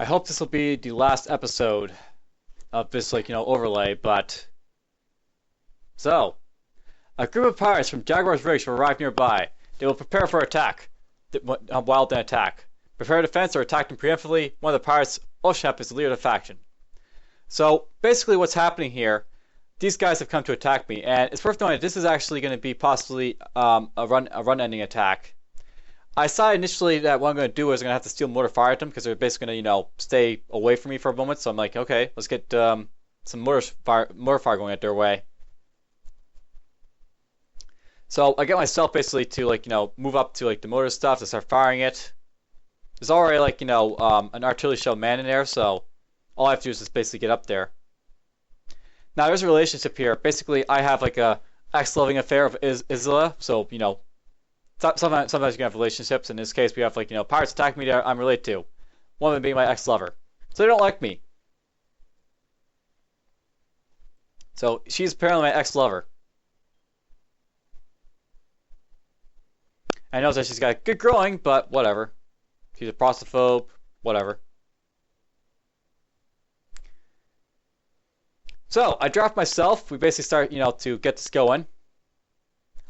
I hope this will be the last episode of this, overlay, but... So, a group of pirates from Jaguar's rigs will arrive nearby. They will prepare for attack, while they attack. Prepare defense or attack them preemptively. One of the pirates, Oshep, is the leader of the faction. So, basically what's happening here, these guys have come to attack me, and it's worth knowing that this is actually going to be possibly a run-ending attack. I decided initially that what I'm going to do is I'm going to have to steal mortar fire at them because they're basically going to, stay away from me for a moment. So I'm like, okay, let's get some mortar fire going at their way. So I get myself basically to move up to the mortar stuff to start firing it. There's already an artillery shell man in there, so all I have to do is just basically get up there. Now there's a relationship here. Basically, I have a ex-loving affair of Isla, so sometimes you can have relationships. In this case, we have pirates attacking me that I'm related to. One of them being my ex-lover. So they don't like me. So she's apparently my ex-lover. I know that she's got good growing, but whatever. She's a prostaphobe, whatever. So I draft myself. We basically start, to get this going.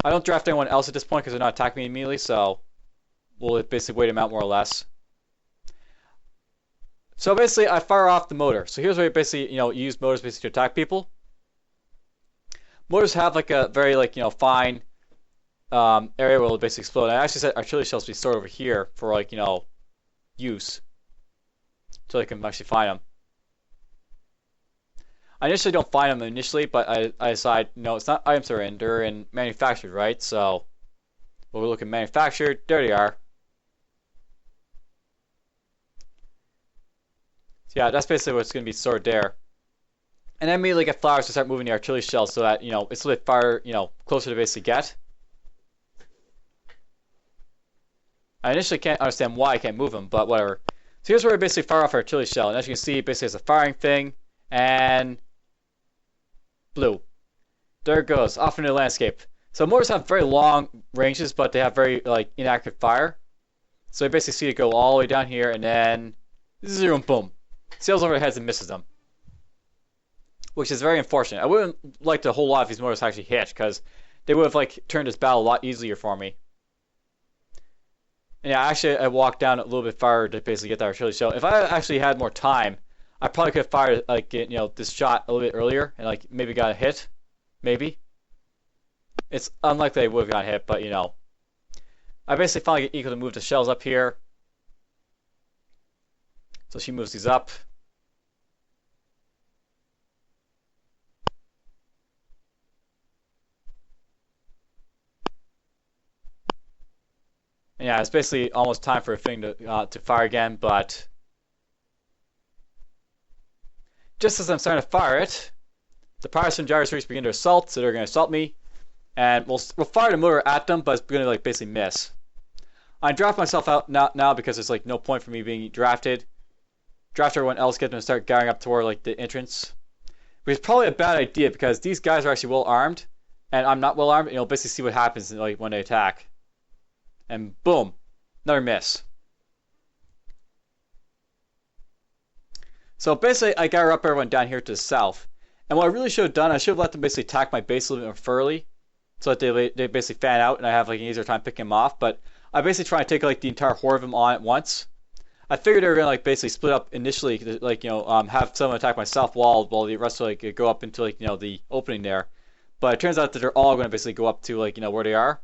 I don't draft anyone else at this point because they're not attacking me immediately, so we'll basically wait them out more or less. So basically, I fire off the motor. So here's where you basically, use motors basically to attack people. Motors have a very fine area where it'll basically explode. I actually set artillery shells to be stored over here for use, so I can actually find them. I initially don't find them initially, but I decide, it's not items they're in. They're in manufactured, right? So we'll look at manufactured. There they are. So yeah, that's basically what's going to be stored there. And then immediately get flowers to start moving the artillery shells so that, it's a little bit far, closer to basically get. I initially can't understand why I can't move them, but whatever. So here's where I basically fire off our artillery shell. And as you can see, basically it's a firing thing. And blue. There it goes, off into the landscape. So mortars have very long ranges, but they have very inactive fire. So you basically see it go all the way down here, and then zoom, boom, sails over their heads and misses them, which is very unfortunate. I wouldn't like the whole lot of these mortars actually hit, because they would have turned this battle a lot easier for me. And yeah, actually I walked down a little bit farther to basically get that artillery shell. If I actually had more time, I probably could have fired this shot a little bit earlier and maybe got a hit. Maybe. It's unlikely I would have gotten hit, but I basically finally get Eco to move the shells up here. So she moves these up. And yeah, it's basically almost time for a thing to fire again, but just as I'm starting to fire it, the pirates from Jaguar's rigs begin to assault, so they're going to assault me. And we'll fire the motor at them, but it's going to basically miss. I draft myself out now because there's no point for me being drafted. Draft everyone else, get them to start gathering up toward the entrance. Which is probably a bad idea because these guys are actually well armed, and I'm not well armed, and you'll basically see what happens when they attack. And boom, another miss. So basically, I gather up everyone down here to the south. And what I really should have done, I should have let them basically attack my base a little bit more thoroughly, so that they basically fan out and I have an easier time picking them off. But I basically try to take the entire horde of them on at once. I figured they were gonna basically split up initially, have someone attack myself while the rest will go up into the opening there. But it turns out that they're all going to basically go up to where they are.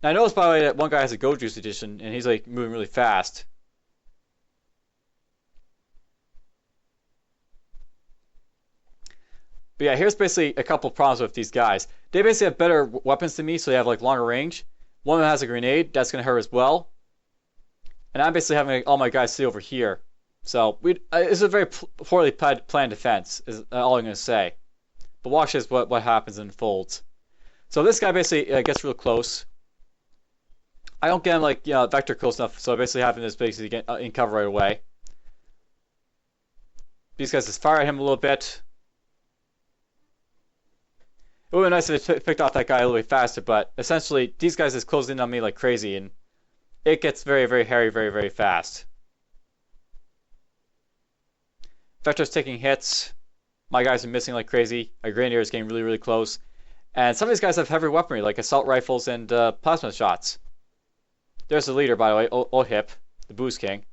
Now I noticed by the way that one guy has a Go Juice edition and he's moving really fast. But yeah, here's basically a couple problems with these guys. They basically have better weapons than me, so they have longer range. One of them has a grenade, that's going to hurt as well. And I'm basically having all my guys stay over here. So it's a very poorly planned defense, is all I'm going to say. But watch this, what happens and unfolds. So this guy basically gets real close. I don't get him vector close enough, so I basically have him just basically get in cover right away. These guys just fire at him a little bit. It would have been nice if they picked off that guy a little bit faster, but essentially these guys just closed in on me like crazy, and it gets very, very hairy very, very fast. Vector's taking hits. My guys are missing like crazy. A Grenadier is getting really, really close. And some of these guys have heavy weaponry, like assault rifles and plasma shots. There's the leader, by the way, Ohip, the Booze King.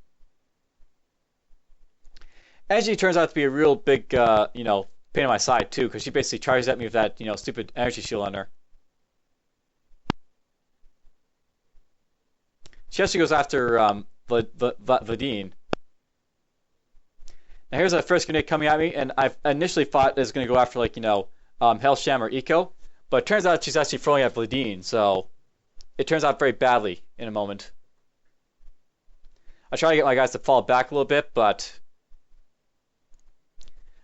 Angie turns out to be a real big, pain in my side, too, because she basically charges at me with that, stupid energy shield on her. She actually goes after Vadine. Now here's our first grenade coming at me, and I initially thought it was going to go after, Hellsham or Eco, but it turns out she's actually throwing at Vadine, so it turns out very badly in a moment. I try to get my guys to fall back a little bit, but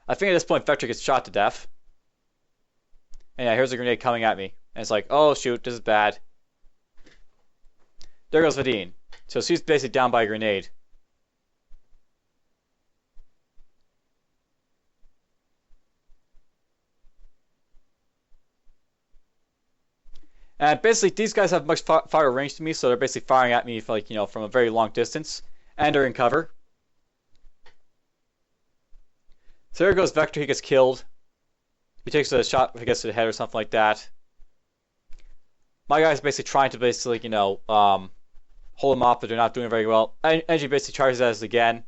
I think at this point Vector gets shot to death. And yeah, here's a grenade coming at me. And it's like, oh shoot, this is bad. There goes Vadine. So she's basically down by a grenade. And basically, these guys have much fire range to me, so they're basically firing at me, from a very long distance. And they're in cover. So there goes Vector, he gets killed. He takes a shot if he gets to the head or something like that. My guys are basically trying to hold him off, but they're not doing very well. Angie basically charges at us again.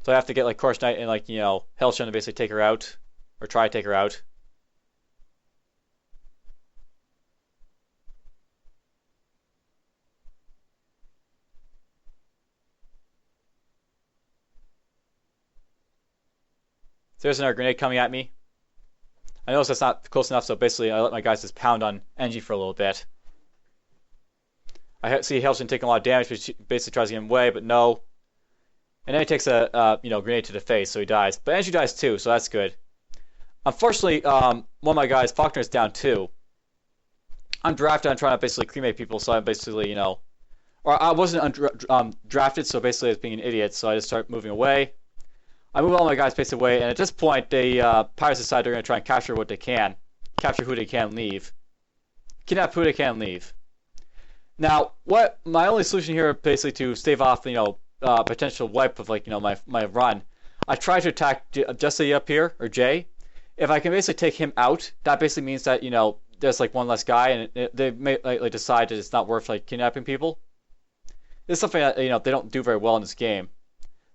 So I have to get Course Knight and Hellshun to basically take her out. Or try to take her out. So there's another grenade coming at me. I notice that's not close enough, so basically I let my guys just pound on Engie for a little bit. I see Hellshun taking a lot of damage, but she basically tries to get him away, but no. And then he takes a grenade to the face, so he dies. But Engie dies too, so that's good. Unfortunately, one of my guys, Faulkner, is down too. I'm drafted. I'm trying to basically cremate people, so I'm basically, or I wasn't drafted, so basically I was being an idiot, so I just start moving away. I move all my guys basically away, and at this point, pirates decide they're going to try and capture what they can. Capture who they can leave. Kidnap who they can leave. Now, what my only solution here, basically, to stave off, potential wipe of, my run, I try to attack Jesse up here, or Jay. If I can basically take him out, that basically means that, there's, one less guy, and they may, decide that it's not worth, kidnapping people. This is something that, they don't do very well in this game.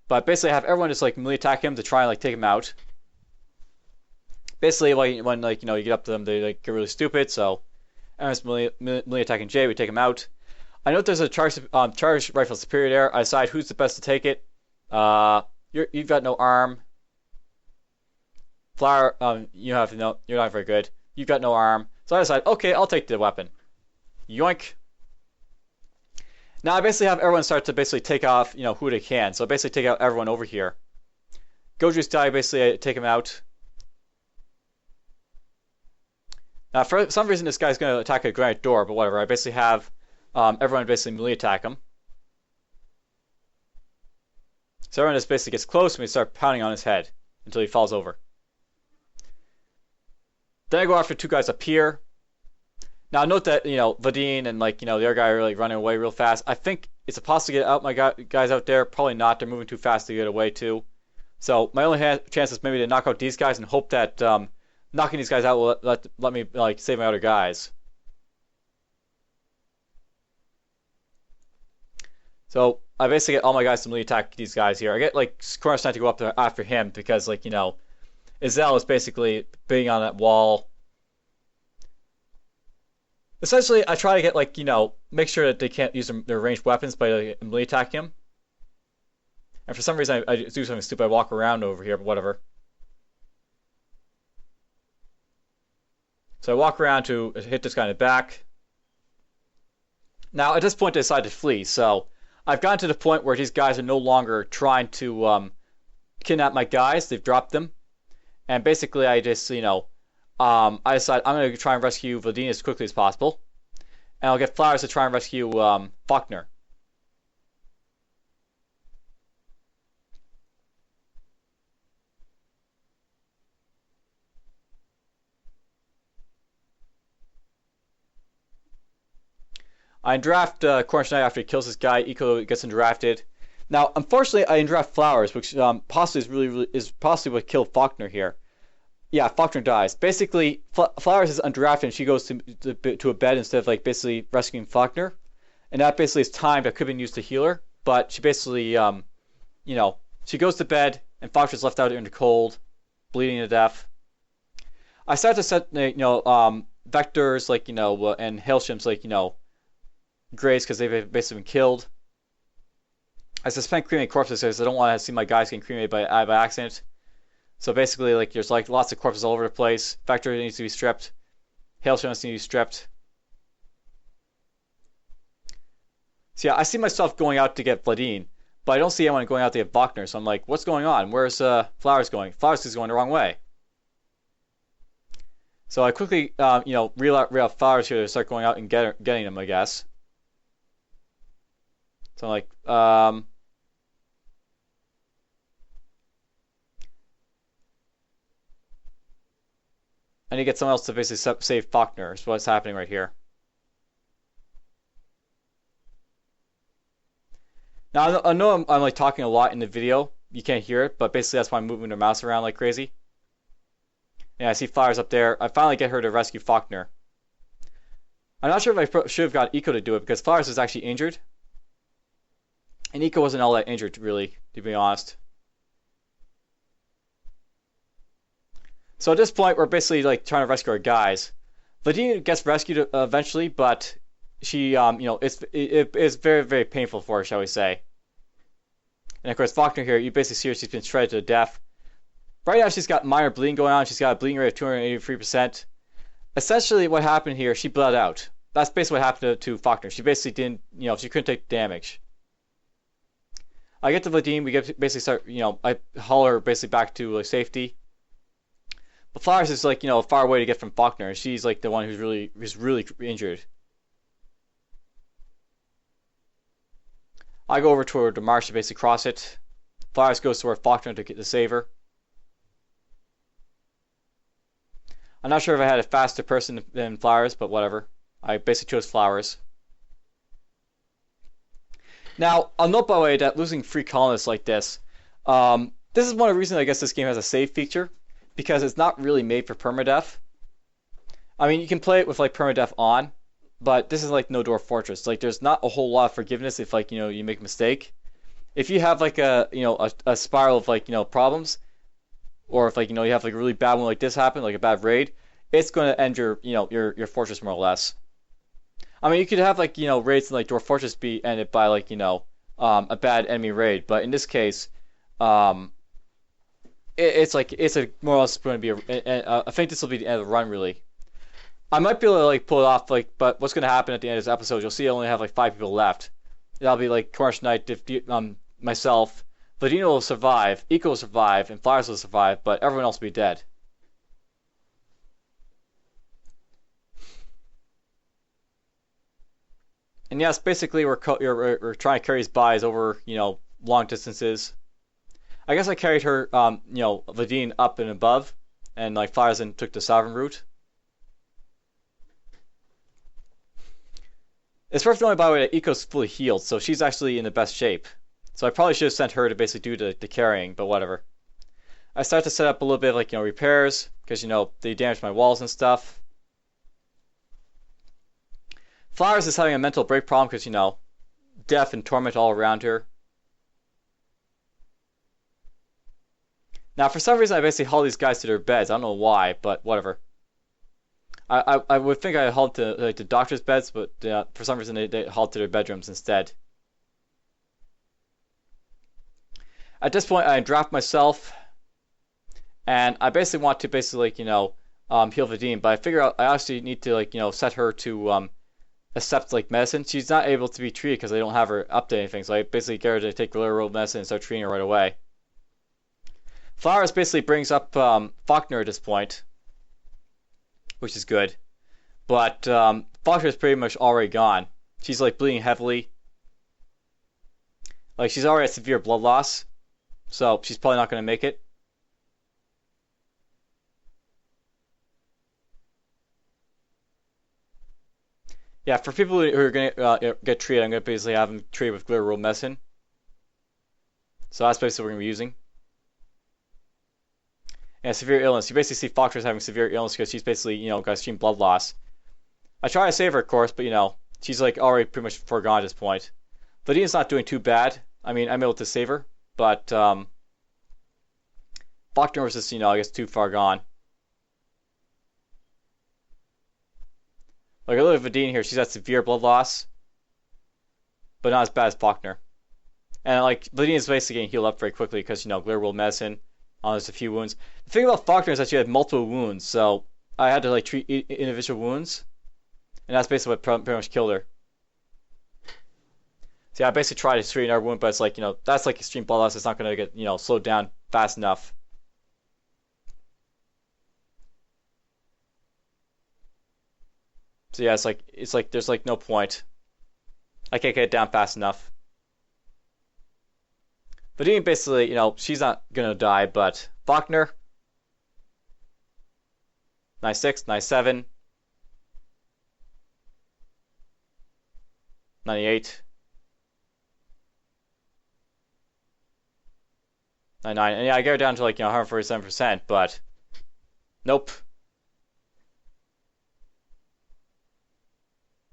But basically, I have everyone just melee attack him to try and take him out. Basically, when you get up to them, they get really stupid. So everyone's melee attacking Jay. We take him out. I note there's a charge rifle superior there. I decide who's the best to take it. You've got no arm. Flower, you're not very good. You've got no arm. So I decide, okay, I'll take the weapon. Yoink. Now I basically have everyone start to basically take off, who they can. So basically take out everyone over here. Goju's die, basically I take him out. Now for some reason this guy's going to attack a granite door, but whatever. I basically have everyone basically melee attack him. So everyone just basically gets close and we start pounding on his head until he falls over. Then I go after two guys up here. Now note that Vadine and the other guy are running away real fast. I think it's a possibility to get out my guys out there. Probably not. They're moving too fast to get away too. So my only chance is maybe to knock out these guys and hope that knocking these guys out will let me save my other guys. So I basically get all my guys to melee attack these guys here. I get Corner's to go up there after him because Izelle is basically being on that wall. Essentially, I try to get make sure that they can't use their ranged weapons by melee attack him. And for some reason, I do something stupid. I walk around over here, but whatever. So I walk around to hit this guy in the back. Now, at this point, they decide to flee. So I've gotten to the point where these guys are no longer trying to kidnap my guys. They've dropped them. And basically, I just, I decide I'm going to try and rescue Vadine as quickly as possible. And I'll get Flowers to try and rescue Faulkner. I draft Cornish Knight after he kills this guy. Eco gets him drafted. Now, unfortunately, I draft Flowers, which possibly is possibly what killed Faulkner here. Yeah, Faulkner dies. Basically, Flowers is undrafted, and she goes to a bed instead of like basically rescuing Faulkner, and that basically is time that could have been used to heal her. But she basically, you know, she goes to bed, and Faulkner's left out in the cold, bleeding to death. I start to set, vectors like and hailshims like graves because they've basically been killed. I suspend cremated corpses because I don't want to see my guys getting cremated by accident. So basically, like there's like lots of corpses all over the place. Vector needs to be stripped. Hailshims needs to be stripped. So yeah, I see myself going out to get Vladine, but I don't see anyone going out to get Faulkner. So I'm like, what's going on? Where's Flowers going? Flowers is going the wrong way. So I quickly, reel out Flowers here to start going out and getting them, I guess. So I'm like, I need to get someone else to basically save Faulkner. Is what's happening right here. Now I know I'm like talking a lot in the video. You can't hear it, but basically that's why I'm moving the mouse around like crazy. Yeah, I see Flowers up there. I finally get her to rescue Faulkner. I'm not sure if I should have got Eco to do it because Flowers is actually injured. And Eco wasn't all that injured, really, to be honest. So at this point, we're basically like trying to rescue our guys. Vladine gets rescued eventually, but she, it's very, very painful for her, shall we say. And of course, Faulkner here, you basically see her, she's been shredded to death. Right now, she's got minor bleeding going on. She's got a bleeding rate of 283%. Essentially, what happened here, she bled out. That's basically what happened to Faulkner. She basically didn't, she couldn't take damage. I get to Vladine, we basically start, I haul her basically back to safety. But Flowers is like, a far away to get from Faulkner, and she's like the one who's really injured. I go over toward the marsh to basically cross it. Flowers goes to where Faulkner to save her. I'm not sure if I had a faster person than Flowers, but whatever. I basically chose Flowers. Now, I'll note by the way that losing free colonists like this is one of the reasons I guess this game has a save feature, because it's not really made for permadeath. I mean, you can play it with like permadeath on, but this is like no Dwarf Fortress. Like, there's not a whole lot of forgiveness if like you make a mistake. If you have like a spiral of like problems, or if like you have like a really bad one like this happen, like a bad raid, it's going to end your fortress more or less. I mean, you could have like raids in like Dwarf Fortress be ended by like a bad enemy raid, but in this case, it's a more or less going to be I think this will be the end of the run really. I might be able to like pull it off but what's going to happen at the end of this episode? You'll see I only have like 5 people left. That'll be like Commercial Knight, myself, Vladino will survive, Eco will survive, and Flowers will survive, but everyone else will be dead. And yes, basically we're trying to carry his buys over long distances. I guess I carried her Vladine up and above, and like Flowers then took the Sovereign route. It's worth knowing by the way that Eco's fully healed, so she's actually in the best shape. So I probably should have sent her to basically do the carrying, but whatever. I start to set up a little bit of like repairs because they damaged my walls and stuff. Flowers is having a mental break problem because death and torment all around her. Now for some reason I basically hauled these guys to their beds. I don't know why, but whatever. I would think I hauled to like the doctor's beds, but for some reason they hauled to their bedrooms instead. At this point, I draft myself, and I basically want to heal Vladine, but I figure out I actually need to set her to accept like medicine. She's not able to be treated because I don't have her update anything, so I basically get her to take RimWorld medicine and start treating her right away. Flowers basically brings up Faulkner at this point, which is good, but Faulkner is pretty much already gone. She's like bleeding heavily. Like she's already at severe blood loss, so she's probably not going to make it. Yeah, for people who are going to get treated, I'm going to basically have them treated with RimWorld medicine. So that's basically what we're going to be using. And severe illness. You basically see Faulkner's having severe illness because she's basically, got extreme blood loss. I try to save her, of course, but, she's like already pretty much foregone at this point. Vladina's not doing too bad. I mean, I'm able to save her, but Faulkner was just, I guess too far gone. Like, I look at Vadine here, she's got severe blood loss, but not as bad as Faulkner. And, like, Vadine is basically getting healed up very quickly because, RimWorld medicine. There's a few wounds. The thing about Faulkner is that she had multiple wounds, so I had to, like, treat individual wounds. And that's basically what pretty much killed her. So yeah, I basically tried to treat another wound, but it's like, that's like extreme blood loss. It's not going to get, slowed down fast enough. So yeah, it's like there's like no point. I can't get it down fast enough. But even basically, she's not gonna die, but Faulkner, 96, 97, 98, 99, and yeah, I get her down to like 147%, but nope.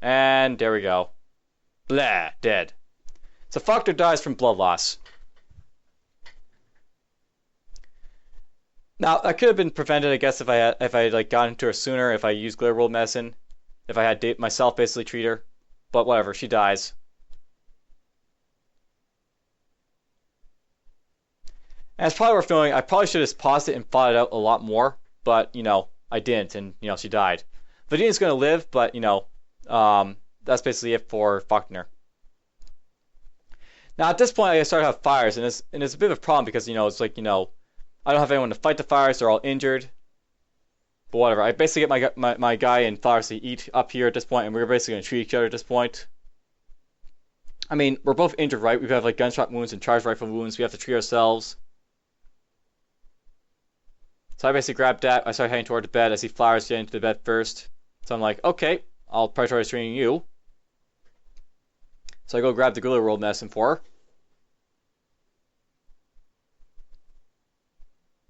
And there we go. Blah, dead. So Faulkner dies from blood loss. Now that could have been prevented, I guess, if I had like gotten to her sooner, if I used glitter roll medicine, if I had myself basically treat her. But whatever, she dies. And it's probably worth knowing. I probably should have paused it and thought it out a lot more, but I didn't, and she died. Vadina's gonna live, but that's basically it for Faulkner. Now at this point, I started to have fires, and it's a bit of a problem because it's like I don't have anyone to fight the fires. They're all injured. But whatever. I basically get my guy and flowers to eat up here at this point, and we're basically going to treat each other at this point. I mean, we're both injured, right? We have like gunshot wounds and charge rifle wounds. We have to treat ourselves. So I basically grabbed that. I start heading toward the bed. I see flowers getting to the bed first. So I'm like, okay, I'll prioritize treating you. So I go grab the gorilla roll medicine for her.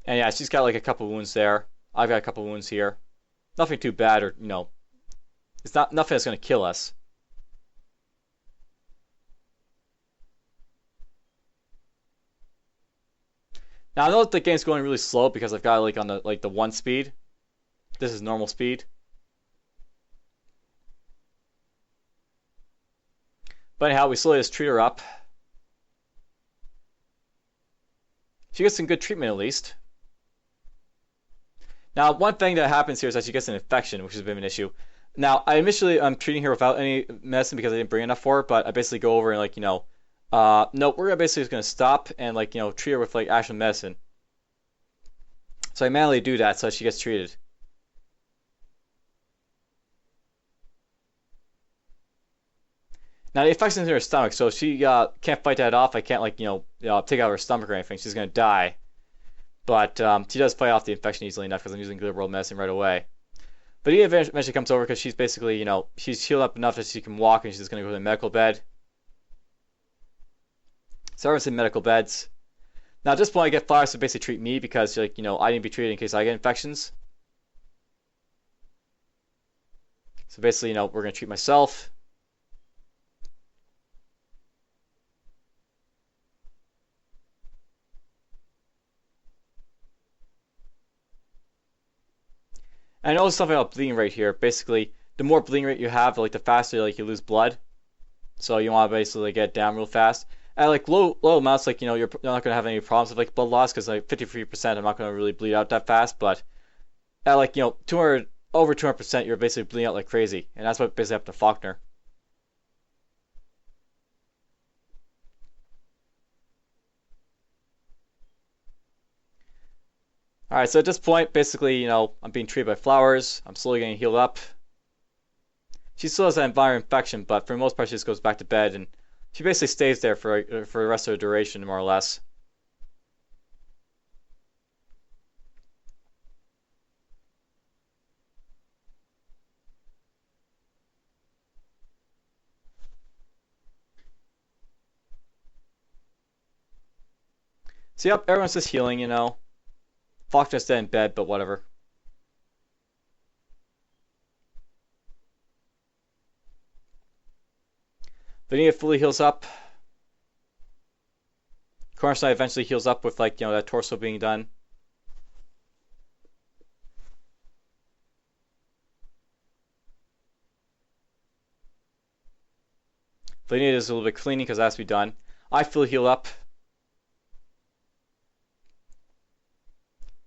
And yeah, she's got like a couple wounds there. I've got a couple wounds here. Nothing too bad, or it's not nothing that's gonna kill us. Now I know that the game's going really slow because I've got it like on the 1 speed. This is normal speed. But anyhow, we slowly just treat her up. She gets some good treatment at least. Now, one thing that happens here is that she gets an infection, which is a bit of an issue. Now, I'm treating her without any medicine because I didn't bring enough for her, but I basically go over and like, no, we're basically just gonna stop and like, treat her with like actual medicine. So I manually do that so she gets treated. Now the infection's in her stomach, so she can't fight that off. I can't like, take out her stomach or anything. She's gonna die. But she does fight off the infection easily enough because I'm using glitter roll medicine right away. But he eventually comes over because she's basically, she's healed up enough that she can walk and she's just going to go to the medical bed. So everyone's in medical beds. Now at this point I get flowers to basically treat me because like, I need to be treated in case I get infections. So basically, we're going to treat myself. And I know something about bleeding rate here. Basically, the more bleeding rate you have, like the faster like you lose blood. So you want to basically get it down real fast. At like low amounts, like you're not gonna have any problems with like blood loss because like 53%, I'm not gonna really bleed out that fast. But at like 200 over 200%, you're basically bleeding out like crazy, and that's what basically happened to Faulkner. Alright, so at this point, basically, I'm being treated by flowers. I'm slowly getting healed up. She still has that viral infection, but for the most part, she just goes back to bed, and she basically stays there for the rest of the duration, more or less. So yep, everyone's just healing, you know. Faulkner's dead in bed, but whatever. Vanilla fully heals up. Cornerstone eventually heals up with, like, you know, that torso being done. Vanilla does a little bit cleaning because that has to be done. I fully heal up.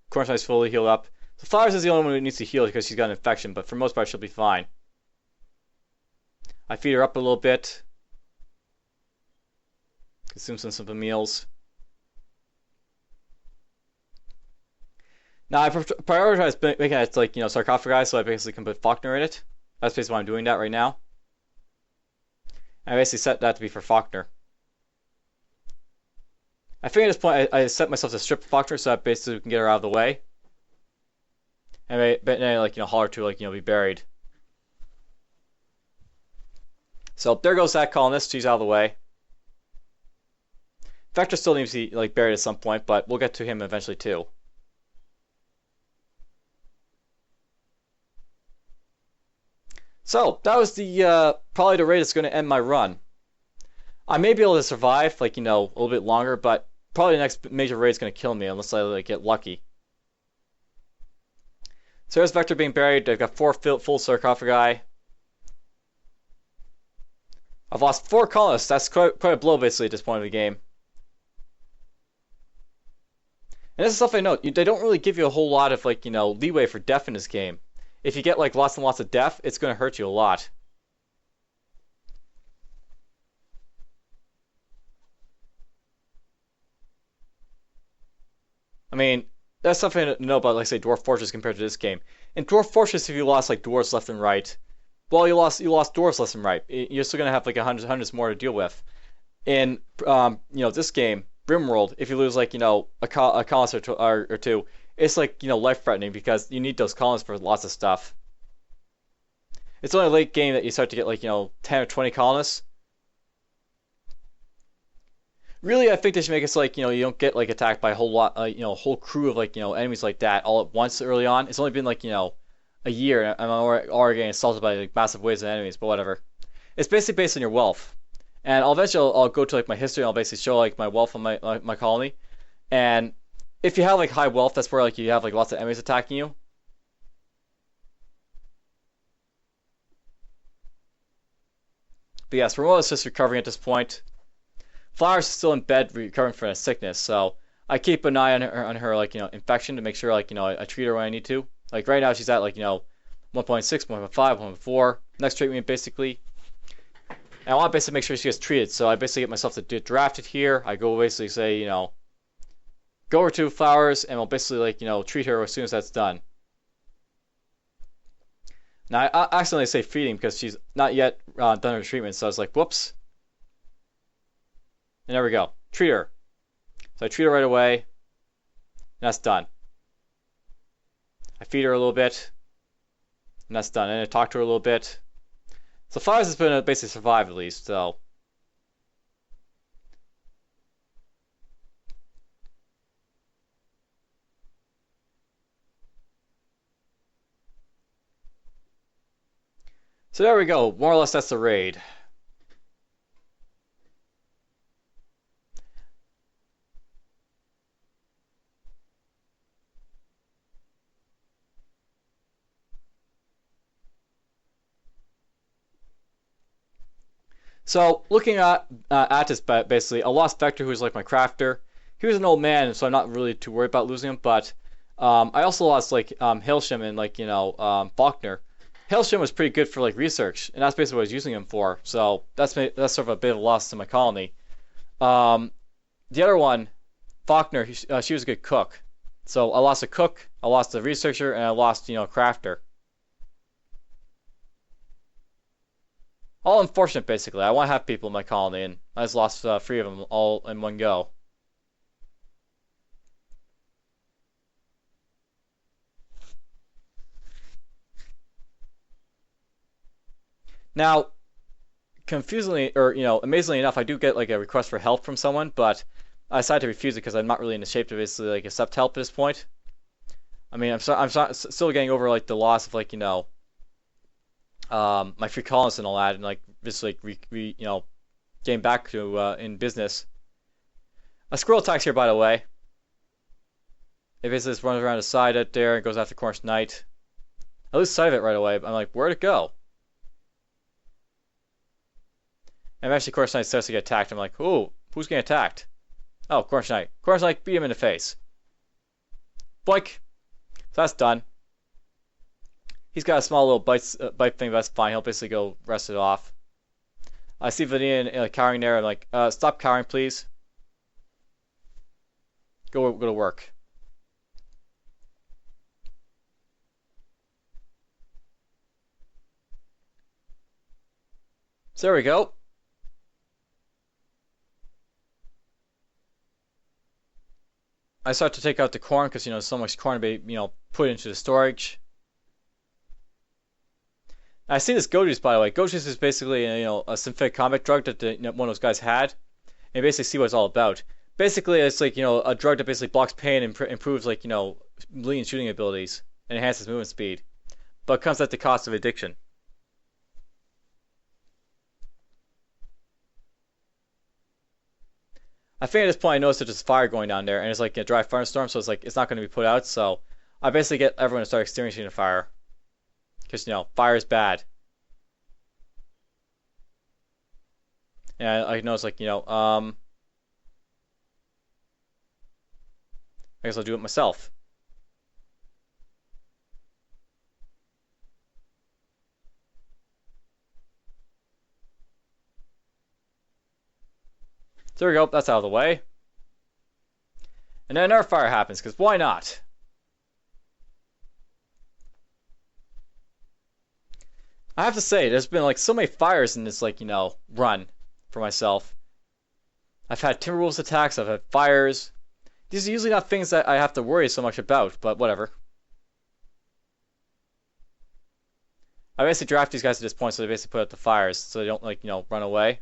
Cornerstone's fully healed up. So Flowers is the only one who needs to heal because she's got an infection, but for the most part she'll be fine. I feed her up a little bit. Consume some simple meals. Now I prioritize making it like, you know, sarcophagi, so I basically can put Faulkner in it. That's basically why I'm doing that right now. I basically set that to be for Faulkner. I think at this point I set myself to strip Faulkner so that basically we can get her out of the way. And then, like, you know, haul her to, like, you know, be buried. So there goes that colonist. She's out of the way. Vector still needs to be, like, buried at some point, but we'll get to him eventually too. So that was the probably the raid that's going to end my run. I may be able to survive, like, you know, a little bit longer, but probably the next major raid is going to kill me unless I, like, get lucky. So there's Vector being buried. I've got 4 full sarcophagi. I've lost 4 colonists. That's quite a blow, basically, at this point of the game. And this is stuff I note. They don't really give you a whole lot of, like, you know, leeway for death in this game. If you get, like, lots and lots of death, it's going to hurt you a lot. I mean, that's something to know about, like, say, Dwarf Fortress compared to this game. In Dwarf Fortress, if you lost, like, dwarves left and right, well, you lost dwarves left and right. You're still gonna have, like, hundreds more to deal with. In you know, this game, RimWorld, if you lose, like, you know, a colonist or two, it's, like, you know, life threatening because you need those colonists for lots of stuff. It's only late game that you start to get, like, you know, 10 or 20 colonists. Really, I think they should make it so, like, you know, you don't get, like, attacked by a whole lot, you know, a whole crew of, like, you know, enemies like that all at once early on. It's only been, like, you know, a year, and I'm already getting assaulted by, like, massive waves of enemies, but whatever. It's basically based on your wealth. And I'll go to, like, my history, and I'll basically show, like, my wealth on my colony. And if you have, like, high wealth, that's where, like, you have, like, lots of enemies attacking you. But yes, Ramona is just recovering at this point. Flowers is still in bed recovering from a sickness, so I keep an eye on her, like, you know, infection to make sure, like, you know, I treat her when I need to. Like, right now she's at, like, you know, 1.6, 1.5, 1.4. Next treatment, basically. And I want to basically make sure she gets treated, so I basically get myself to get drafted here. I go basically say, you know, go over to Flowers, and we'll basically, like, you know, treat her as soon as that's done. Now, I accidentally say feeding because she's not yet done her treatment, so I was like, whoops. And there we go. Treat her. So I treat her right away, and that's done. I feed her a little bit, and that's done. And I talk to her a little bit. So Flowers has been basically survive at least, so. So there we go. More or less that's the raid. So looking at this, basically, I lost Vector, who was like my crafter. He was an old man, so I'm not really too worried about losing him. But I also lost, like, Hailsham and, like, you know, Faulkner. Hailsham was pretty good for, like, research, and that's basically what I was using him for. So that's sort of a bit of a loss to my colony. The other one, Faulkner, she was a good cook. So I lost a cook, I lost a researcher, and I lost, you know, a crafter. All unfortunate, basically. I want to have people in my colony, and I just lost 3 of them all in one go. Now, confusingly, or, you know, amazingly enough, I do get, like, a request for help from someone, but I decided to refuse it because I'm not really in the shape to basically like accept help at this point. I mean, still getting over like the loss of like my free colonists and all that, and like just like getting back to in business. A squirrel attacks here, by the way. It basically just runs around the side out there and goes after Cornish Knight. I lose sight of it right away. I'm like, where'd it go? And eventually Cornish Knight starts to get attacked. I'm like, ooh, who's getting attacked? Oh, Cornish Knight. Cornish Knight, beat him in the face. Boink. So that's done. He's got a small little bite thing, but that's fine. He'll basically go rest it off. I see Validian cowering there. I'm like, stop cowering, please. Go to work. So there we go. I start to take out the corn because so much corn to be put into the storage. I see this go juice, by the way. Go juice is basically a synthetic combat drug that one of those guys had, and basically see what it's all about. Basically, it's like a drug that basically blocks pain and improves like melee and shooting abilities and enhances movement speed, but comes at the cost of addiction. I think at this point I noticed that there's fire going down there, and it's like a dry firestorm, so it's like it's not going to be put out. So I basically get everyone to start extinguishing the fire, because fire is bad. And I notice like I guess I'll do it myself. So there we go, that's out of the way. And then another fire happens, because why not? I have to say, there's been like so many fires in this like, run for myself. I've had Timberwolves attacks, I've had fires. These are usually not things that I have to worry so much about, but whatever. I basically draft these guys at this point so they basically put out the fires so they don't like, run away.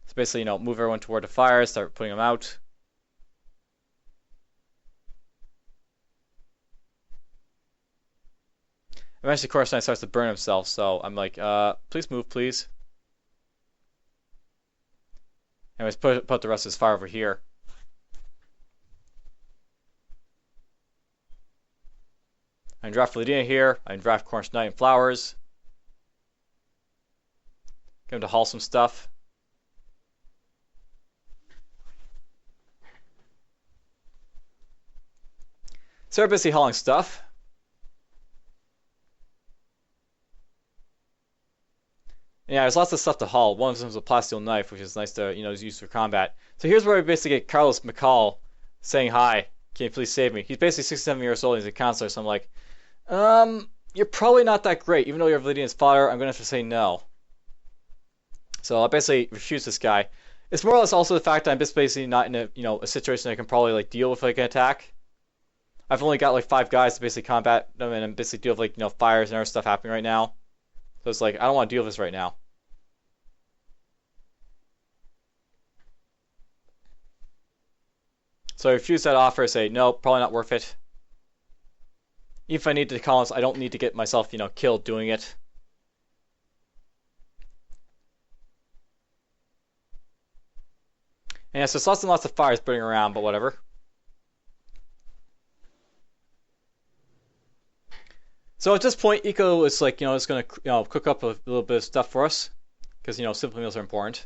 So basically, move everyone toward the fires, start putting them out. Eventually, Coruscant starts to burn himself, so I'm like, please move, please. Anyways, put the rest of his fire over here. I can draft Lydia here. I can draft Cornish Knight and Flowers. Get him to haul some stuff. So they're busy hauling stuff. Yeah, there's lots of stuff to haul. One of them is a plasteel knife, which is nice to, use for combat. So here's where we basically get Carlos McCall saying hi. Can you please save me? He's basically 67 years old. He's a counselor, so I'm like, you're probably not that great. Even though you're Validian's father, I'm gonna have to say no. So I basically refuse this guy. It's more or less also the fact that I'm just basically not in a situation that I can probably like deal with like an attack. I've only got like 5 guys to basically combat them and basically deal with like fires and other stuff happening right now. So it's like I don't want to deal with this right now. So I refuse that offer. I say no, probably not worth it. Even if I need to call us, I don't need to get myself killed doing it. And yeah, so it's lots and lots of fires burning around, but whatever. So at this point, Eco is like, it's going to cook up a little bit of stuff for us, because simple meals are important.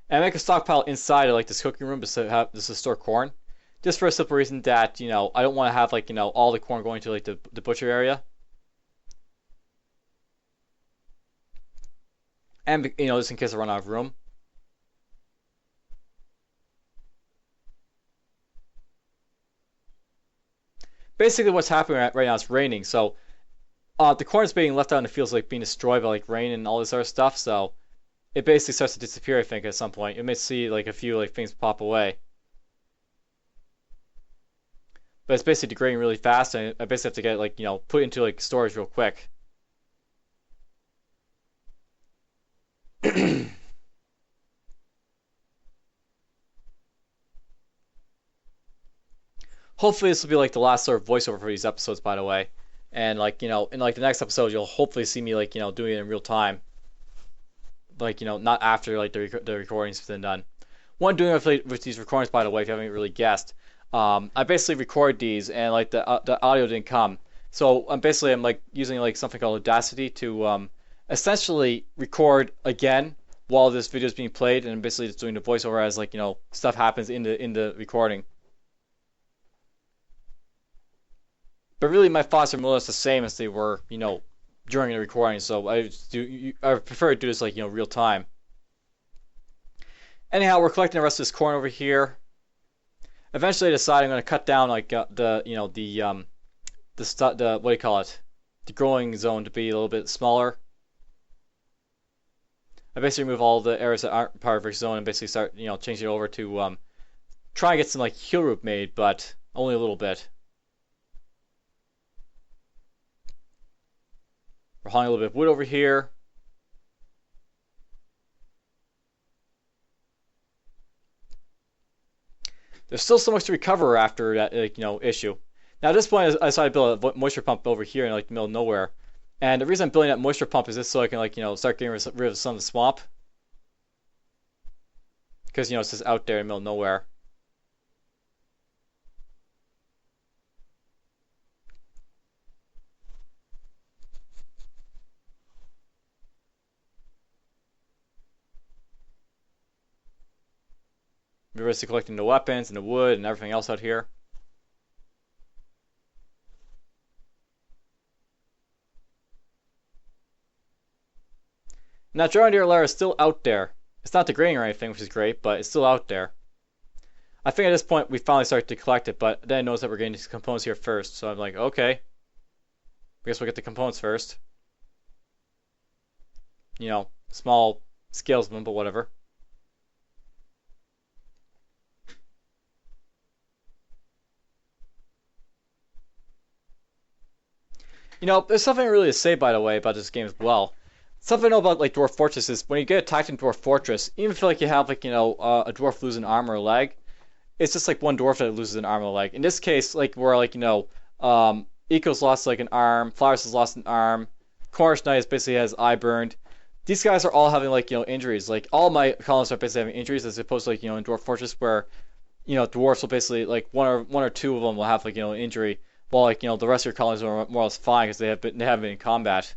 And I make a stockpile inside of like this cooking room just to store corn, just for a simple reason that I don't want to have like all the corn going to like the butcher area, and just in case I run out of room. Basically, what's happening right now is raining, so the corn is being left out in the fields, like being destroyed by like rain and all this other stuff. So it basically starts to disappear. I think at some point you may see like a few like things pop away, but it's basically degrading really fast, and I basically have to get like put into like storage real quick. Hopefully this will be like the last sort of voiceover for these episodes, by the way. And like, in like the next episode, you'll hopefully see me like, doing it in real time. Like, not after like the recording's been done. One doing with these recordings, by the way, if you haven't really guessed, I basically record these and like the audio didn't come. So I'm like using like something called Audacity to essentially record again while this video is being played, and basically just doing the voiceover as like stuff happens in the recording. But really, my thoughts are more or less the same as they were, during the recording. So I prefer to do this like real time. Anyhow, we're collecting the rest of this corn over here. Eventually, I decide I'm going to cut down like the what do you call it, the growing zone to be a little bit smaller. I basically remove all the areas that aren't part of the zone and basically start changing it over to try and get some like heel root made, but only a little bit. We're hauling a little bit of wood over here. There's still so much to recover after that issue. Now at this point, I decided to build a moisture pump over here in like the middle of nowhere. And the reason I'm building that moisture pump is just so I can like start getting rid of some of the swamp. Because it's just out there in the middle of nowhere. We're basically collecting the weapons and the wood and everything else out here. Now, Dragon Deer Lair is still out there. It's not degrading or anything, which is great, but it's still out there. I think at this point we finally started to collect it, but then I noticed that we're getting these components here first. So I'm like, okay, I guess we'll get the components first. Small scales of them, but whatever. There's something really to say, by the way, about this game as well. Something I know about like Dwarf Fortress is when you get attacked in Dwarf Fortress, even if like you have like a dwarf lose an arm or a leg, it's just like one dwarf that loses an arm or a leg. In this case, like where like Eco's lost like an arm, Flowers has lost an arm, Cornish Knight basically has eye burned. These guys are all having like injuries. Like all my colonists are basically having injuries, as opposed to like in Dwarf Fortress where dwarfs will basically like one or two of them will have like an injury, while like the rest of your colonies are more or less fine because they haven't been in combat.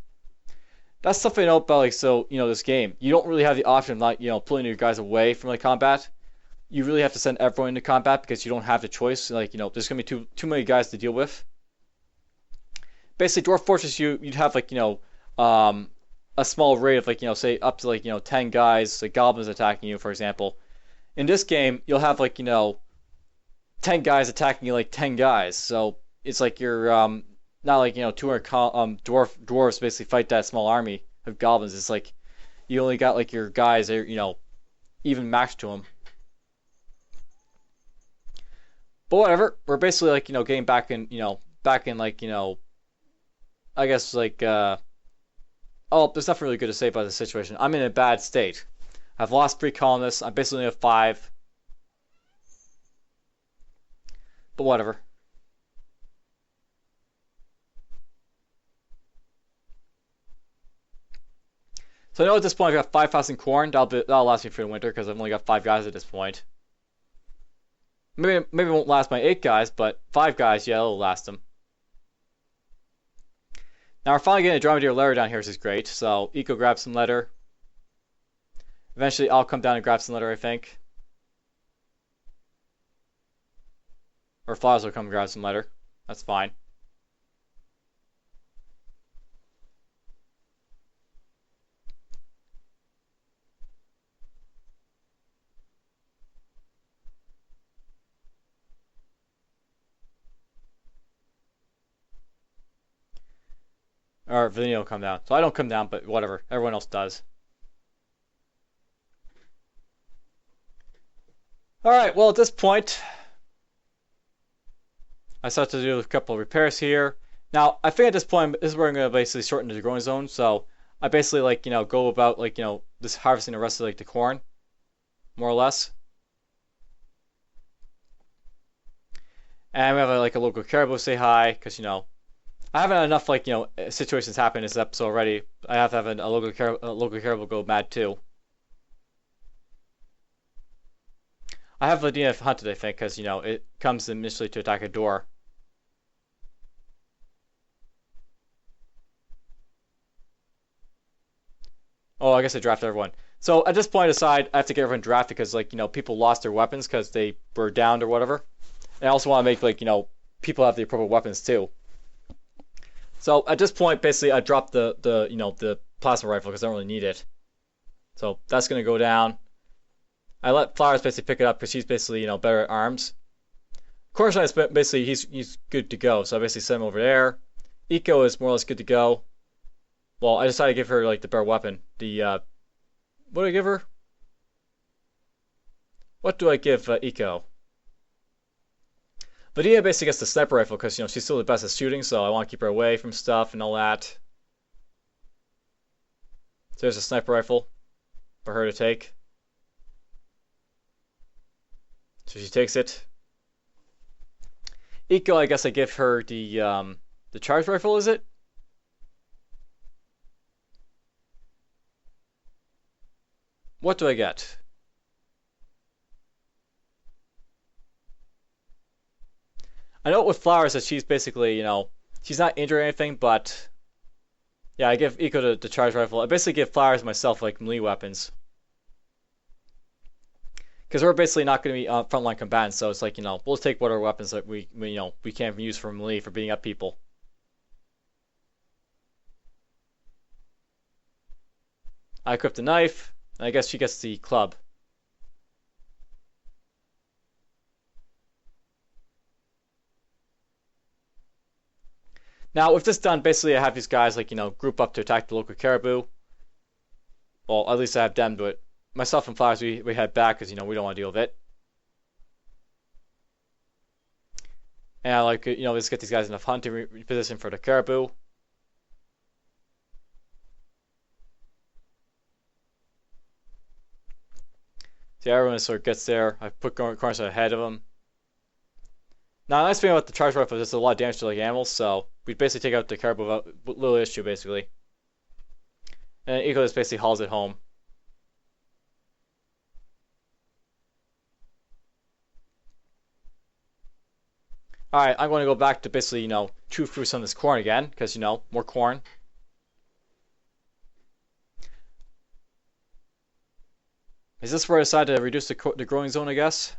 That's something I know about like this game. You don't really have the option of like pulling your guys away from like combat. You really have to send everyone into combat because you don't have the choice. Like there's gonna be too many guys to deal with. Basically, Dwarf Fortress you'd have like a small raid of like say up to like 10 guys, like goblins attacking you, for example. In this game, you'll have like 10 guys attacking you, like 10 guys. So it's like you're not like 200 dwarves basically fight that small army of goblins. It's like you only got like your guys are even maxed to them. But whatever, we're basically like getting back in like I guess like oh, there's nothing really good to say about the situation. I'm in a bad state. I've lost 3 colonists. I'm basically at 5. But whatever. So I know at this point I've got 5,000 corn. That'll last me for the winter because I've only got 5 guys at this point. Maybe it won't last my 8 guys, but 5 guys, yeah, it'll last them. Now we're finally getting a dromedary letter down here, which is great. So Eco grabs some letter. Eventually I'll come down and grab some letter, I think. Or Flowers will come and grab some letter. That's fine. Or Vanilla will come down. So I don't come down, but whatever. Everyone else does. Alright, well at this point, I start to do a couple of repairs here. Now, I think at this point, this is where I'm going to basically shorten the growing zone. So I basically like go about like this harvesting the rest of like the corn, more or less. And we have like a local caribou say hi because I haven't had enough like situations happen in this episode already. I have to have a local caribou go mad too. I have Ladina hunted, I think, because it comes initially to attack a door. Oh, I guess I drafted everyone. So at this point aside, I have to get everyone drafted because like people lost their weapons because they were downed or whatever. And I also want to make like people have the appropriate weapons too. So at this point, basically, I dropped the plasma rifle because I don't really need it. So that's gonna go down. I let Flowers basically pick it up because he's basically better at arms. Coruscant is basically he's good to go. So I basically sent him over there. Eco is more or less good to go. Well, I decided to give her like the better weapon. The what do I give her? What do I give Eco? Lydia basically gets the sniper rifle because she's still the best at shooting, so I want to keep her away from stuff and all that. So there's a sniper rifle for her to take. So she takes it. Eco, I guess I give her the charge rifle, is it? What do I get? I know with Flowers that she's basically, she's not injured or anything, but yeah, I give Eco the charge rifle. I basically give Flowers myself like melee weapons. Because we're basically not going to be frontline combatants, so it's like, we'll take whatever weapons that we can use for melee for beating up people. I equip the knife, and I guess she gets the club. Now, with this done, basically I have these guys like, group up to attack the local caribou. Well, at least I have them do it. Myself and Flowers, we head back because, we don't want to deal with it. And I like, let's get these guys enough hunting position for the caribou. See, everyone sort of gets there. I put corners ahead of them. Now, the nice thing about the charge rifle is it's a lot of damage to like animals, so we basically take out the caribou without little issue, basically. And Eco just basically hauls it home. Alright, I'm going to go back to basically, chew through some of this corn again, because, more corn. Is this where I decided to reduce the growing zone, I guess?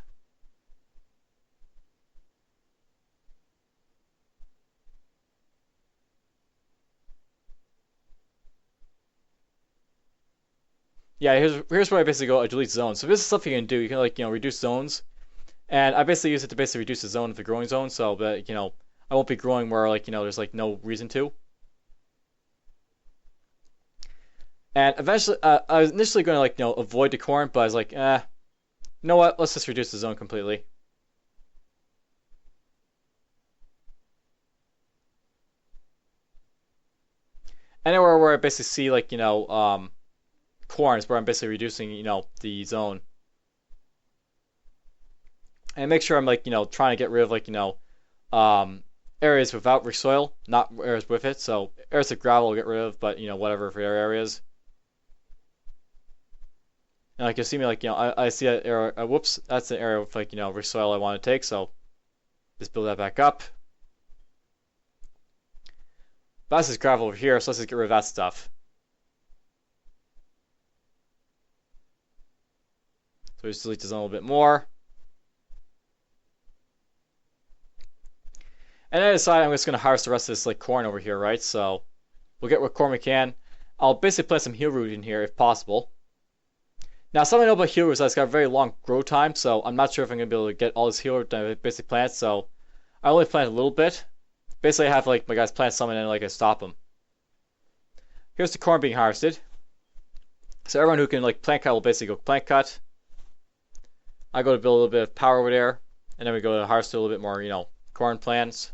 Yeah, here's where I basically go delete zones. So this is something you can do. You can like reduce zones, and I basically use it to basically reduce the zone of the growing zone, so that I won't be growing where like there's like no reason to. And eventually, I was initially going to like avoid the corn, but I was like, you know what? Let's just reduce the zone completely. Anywhere where I basically see like corn is where I'm basically reducing the zone. And make sure I'm like trying to get rid of like areas without rich soil, not areas with it. So areas of gravel will get rid of, but whatever for areas. And like you see me like I see that area. Whoops, that's the area with like rich soil I want to take. So just build that back up. But that's just gravel over here, so let's just get rid of that stuff. So we just delete the zone a little bit more. And then I decide I'm just going to harvest the rest of this like corn over here, right? So we'll get what corn we can. I'll basically plant some heel root in here if possible. Now, something I know about heel root is that it's got a very long grow time, so I'm not sure if I'm going to be able to get all this heel root that I basically plant, so I only plant a little bit. Basically, I have like my guys plant some and then like I stop them. Here's the corn being harvested. So everyone who can like plant cut will basically go plant cut. I go to build a little bit of power over there, and then we go to harvest a little bit more, corn plants.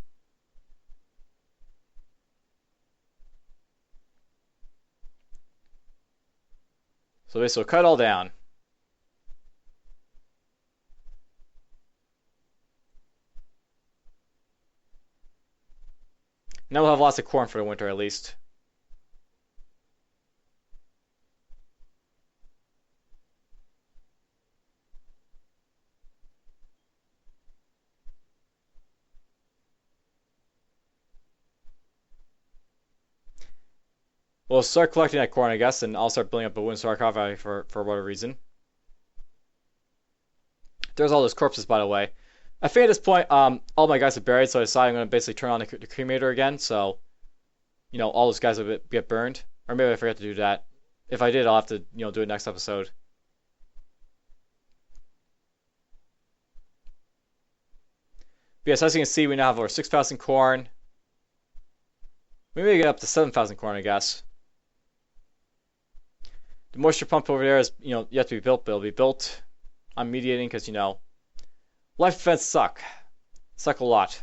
So basically, we'll cut it all down. Now we'll have lots of corn for the winter at least. We'll start collecting that corn, I guess, and I'll start building up a wooden sarcophagi for whatever reason. There's all those corpses, by the way. I think at this point, all my guys are buried, so I decided I'm going to basically turn on the cremator again, so, all those guys will get burned. Or maybe I forgot to do that. If I did, I'll have to, do it next episode. But yes, as you can see, we now have over 6,000 corn. We may get up to 7,000 corn, I guess. The moisture pump over there is, yet to be built, but it'll be built. I'm mediating because, life events suck. Suck a lot.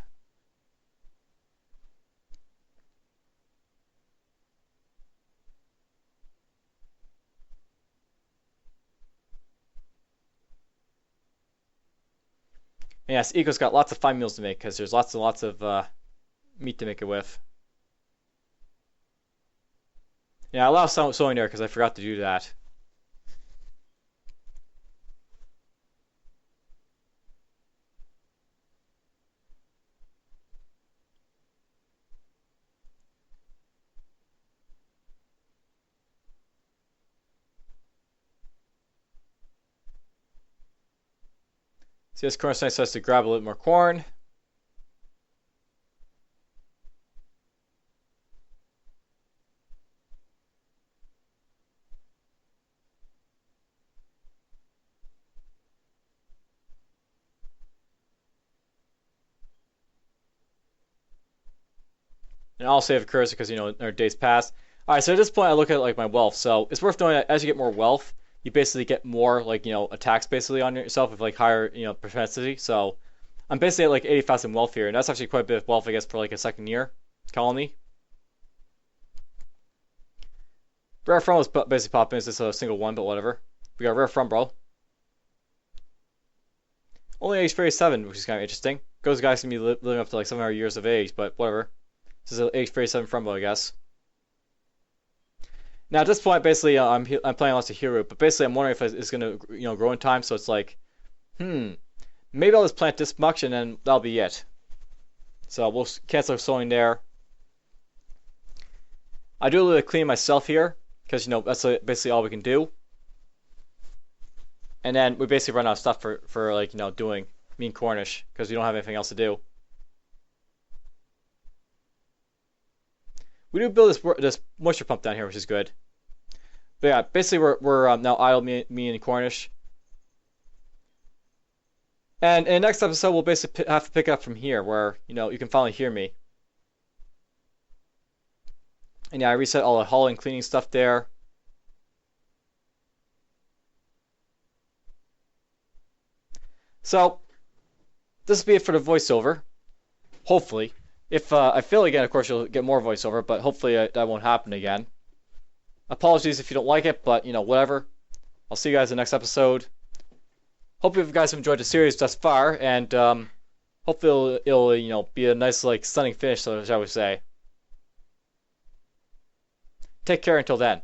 And yes, Eco's got lots of fine meals to make because there's lots and lots of meat to make it with. Yeah, I allow sewing there because I forgot to do that. See, this corn snipe says to grab a little more corn. And I'll save a cursor because, our days pass. Alright, so at this point I look at like my wealth. So it's worth knowing that as you get more wealth, you basically get more like, attacks basically on yourself with like higher, propensity. So I'm basically at like 80,000 wealth here, and that's actually quite a bit of wealth, I guess, for like a second year colony. Rare From was basically popping. It's just a single one, but whatever. We got Rare From, bro. Only age 37, which is kind of interesting. Those guys can be living up to like 700 years of age, but whatever. This is an age 37 Frumbo, I guess. Now at this point, basically, I'm playing lots of hero, but basically I'm wondering if it's gonna, grow in time. So it's like, maybe I'll just plant this much and then that'll be it. So we'll cancel sowing there. I do a little bit of cleaning myself here because that's basically all we can do. And then we basically run out of stuff for like doing mean Cornish because we don't have anything else to do. We do build this moisture pump down here, which is good. But yeah, basically we're now idle, me and Cornish. And in the next episode, we'll basically have to pick up from here, where you can finally hear me. And yeah, I reset all the hauling, cleaning stuff there. So this will be it for the voiceover. Hopefully. If I fail again, of course, you'll get more voiceover, but hopefully that won't happen again. Apologies if you don't like it, but, whatever. I'll see you guys in the next episode. Hope you guys have enjoyed the series thus far, and hopefully it'll be a nice, like, stunning finish, so shall we say. Take care until then.